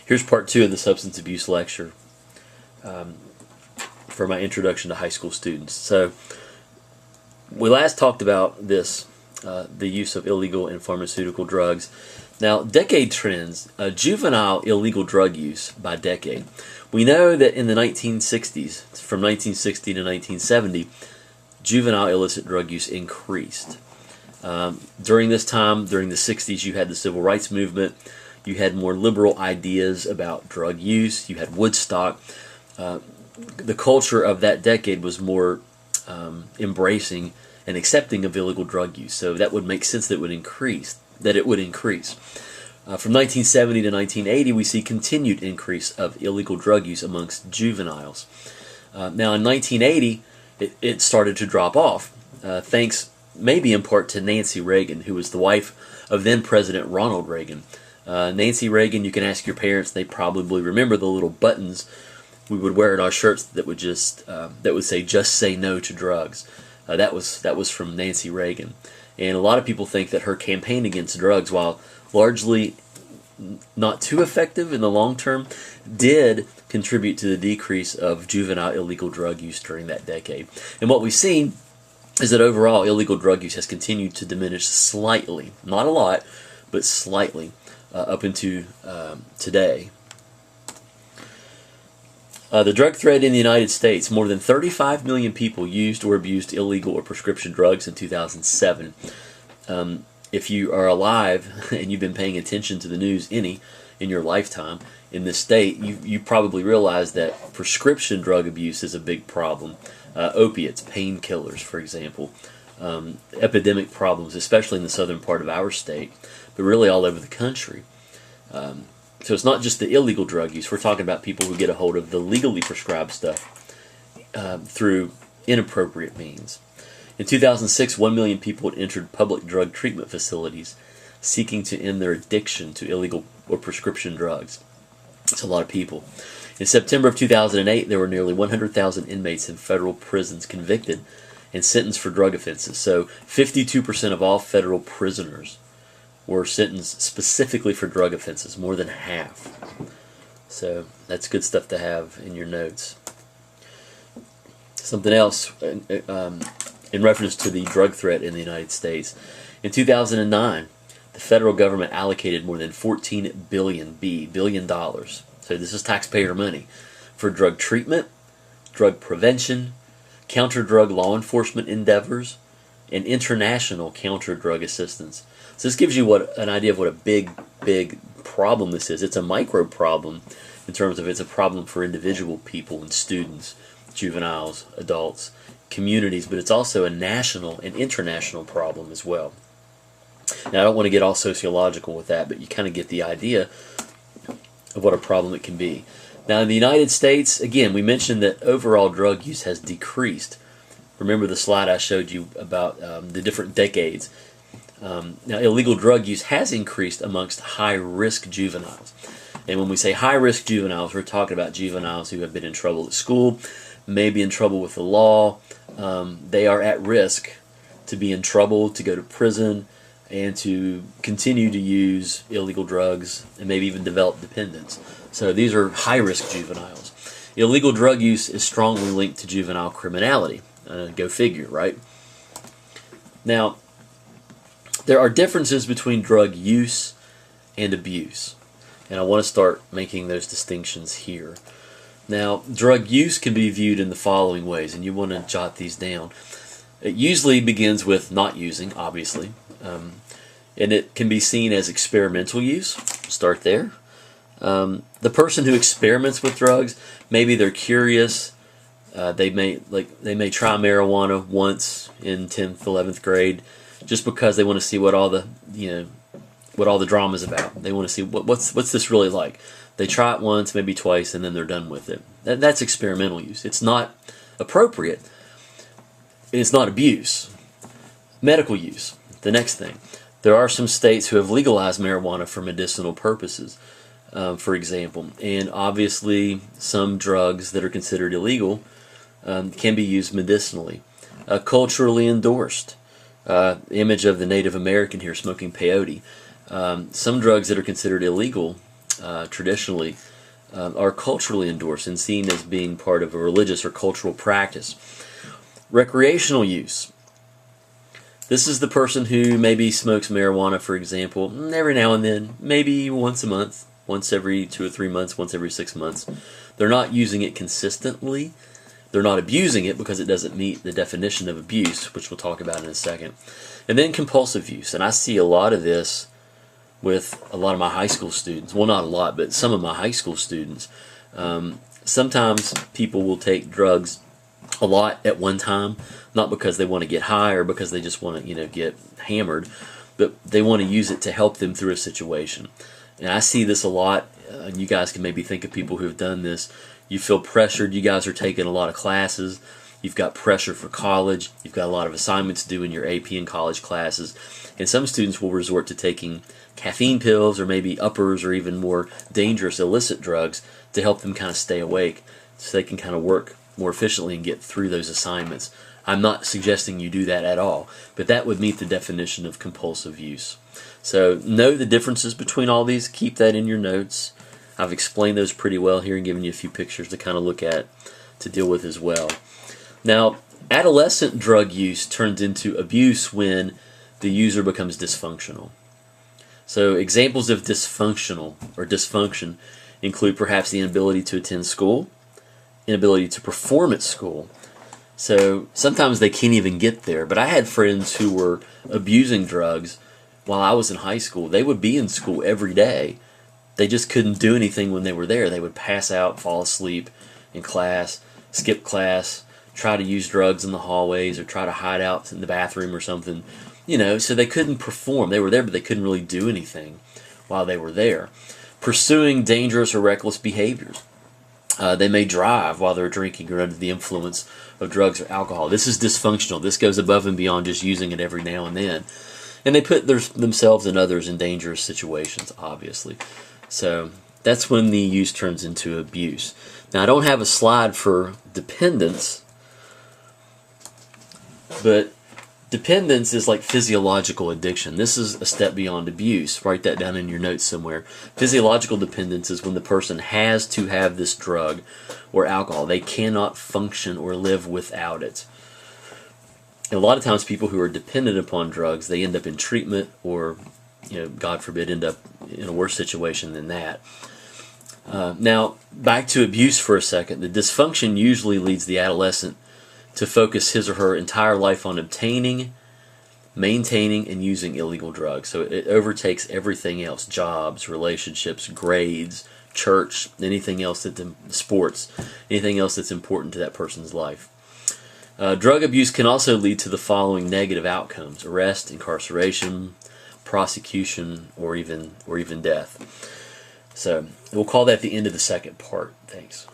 Here's part 2 of the substance abuse lecture for my introduction to high school students. So we last talked about this, the use of illegal and pharmaceutical drugs. Now, decade trends, juvenile illegal drug use by decade. We know that in the 1960s, from 1960 to 1970, juvenile illicit drug use increased. During this time, during the 60s, you had the civil rights movement. You had more liberal ideas about drug use. You had Woodstock. The culture of that decade was more embracing and accepting of illegal drug use. So that would make sense that it would increase. From 1970 to 1980, we see continued increase of illegal drug use amongst juveniles. Now, in 1980, it started to drop off, thanks maybe in part to Nancy Reagan, who was the wife of then President Ronald Reagan. Nancy Reagan, you can ask your parents; they probably remember the little buttons we would wear at our shirts that would say "Just say no to drugs." That was from Nancy Reagan, and a lot of people think that her campaign against drugs, while largely not too effective in the long term, did contribute to the decrease of juvenile illegal drug use during that decade. And what we've seen is that overall illegal drug use has continued to diminish slightly, not a lot, but slightly, up into today. The drug threat in the United States: more than 35 million people used or abused illegal or prescription drugs in 2007. If you are alive and you've been paying attention to the news any in your lifetime in this state, you probably realize that prescription drug abuse is a big problem. Opiates, painkillers, for example, epidemic problems, especially in the southern part of our state, but really all over the country. So it's not just the illegal drug use. We're talking about people who get a hold of the legally prescribed stuff through inappropriate means. In 2006, 1 million people had entered public drug treatment facilities seeking to end their addiction to illegal or prescription drugs. That's a lot of people. In September of 2008, there were nearly 100,000 inmates in federal prisons convicted and sentenced for drug offenses. So 52% of all federal prisoners were sentenced specifically for drug offenses, more than half. So that's good stuff to have in your notes. Something else in reference to the drug threat in the United States. In 2009, the federal government allocated more than $14 billion. So this is taxpayer money for drug treatment, drug prevention, counter-drug law enforcement endeavors, and international counter-drug assistance. So this gives you an idea of what a big problem this is. It's a micro problem in terms of it's a problem for individual people and students, juveniles, adults, communities, but it's also a national and international problem as well. Now, I don't want to get all sociological with that, but you kind of get the idea of what a problem it can be. Now, in the United States, again, we mentioned that overall drug use has decreased. Remember the slide I showed you about the different decades. Now, illegal drug use has increased amongst high-risk juveniles. And when we say high-risk juveniles, we're talking about juveniles who have been in trouble at school, maybe in trouble with the law. They are at risk to be in trouble, to go to prison, and to continue to use illegal drugs and maybe even develop dependence. So these are high-risk juveniles. Illegal drug use is strongly linked to juvenile criminality. Go figure, right? Now, there are differences between drug use and abuse, and I want to start making those distinctions here. Now, drug use can be viewed in the following ways, and you want to jot these down. It usually begins with not using, obviously, and it can be seen as experimental use. Start there. The person who experiments with drugs, maybe they're curious. They may try marijuana once in 10th, 11th grade, just because they want to see what all the drama is about. They want to see what's this really like. They try it once, maybe twice, and then they're done with it. That's experimental use. It's not appropriate. It's not abuse. Medical use, the next thing. There are some states who have legalized marijuana for medicinal purposes, for example. And obviously, some drugs that are considered illegal can be used medicinally. Culturally endorsed. The image of the Native American here smoking peyote. Some drugs that are considered illegal traditionally are culturally endorsed and seen as being part of a religious or cultural practice. Recreational use. This is the person who maybe smokes marijuana, for example, every now and then, maybe once a month, once every 2 or 3 months, once every 6 months. They're not using it consistently. They're not abusing it because it doesn't meet the definition of abuse, which we'll talk about in a second. And then compulsive use. And I see a lot of this with a lot of my high school students. Well, not a lot, but some of my high school students. Sometimes people will take drugs a lot at one time, not because they want to get high or because they just want to, get hammered, but they want to use it to help them through a situation. And I see this a lot, and you guys can maybe think of people who have done this. You feel pressured. You guys are taking a lot of classes. You've got pressure for college. You've got a lot of assignments due in your AP and college classes. And some students will resort to taking caffeine pills or maybe uppers or even more dangerous illicit drugs to help them kind of stay awake so they can kind of work more efficiently and get through those assignments. I'm not suggesting you do that at all, but that would meet the definition of compulsive use. So know the differences between all these. Keep that in your notes. I've explained those pretty well here and given you a few pictures to kind of look at, to deal with as well. Now, adolescent drug use turns into abuse when the user becomes dysfunctional. So examples of dysfunction include perhaps the inability to attend school, inability to perform at school. So sometimes they can't even get there. But I had friends who were abusing drugs while I was in high school. They would be in school every day. They just couldn't do anything when they were there. They would pass out, fall asleep in class, skip class, try to use drugs in the hallways or try to hide out in the bathroom or something. So they couldn't perform. They were there, but they couldn't really do anything while they were there. Pursuing dangerous or reckless behaviors. They may drive while they're drinking or under the influence of drugs or alcohol. This is dysfunctional. This goes above and beyond just using it every now and then. And they put themselves and others in dangerous situations, obviously. So that's when the use turns into abuse. Now, I don't have a slide for dependence, but dependence is like physiological addiction. This is a step beyond abuse. Write that down in your notes somewhere. Physiological dependence is when the person has to have this drug or alcohol. They cannot function or live without it. And a lot of times people who are dependent upon drugs, they end up in treatment or, God forbid, end up in a worse situation than that. Now, back to abuse for a second. The dysfunction usually leads the adolescent to focus his or her entire life on obtaining, maintaining, and using illegal drugs. So it overtakes everything else: jobs, relationships, grades, church, anything else sports, anything else that's important to that person's life. Drug abuse can also lead to the following negative outcomes: arrest, incarceration, prosecution, or even death. So we'll call that the end of the second part. Thanks.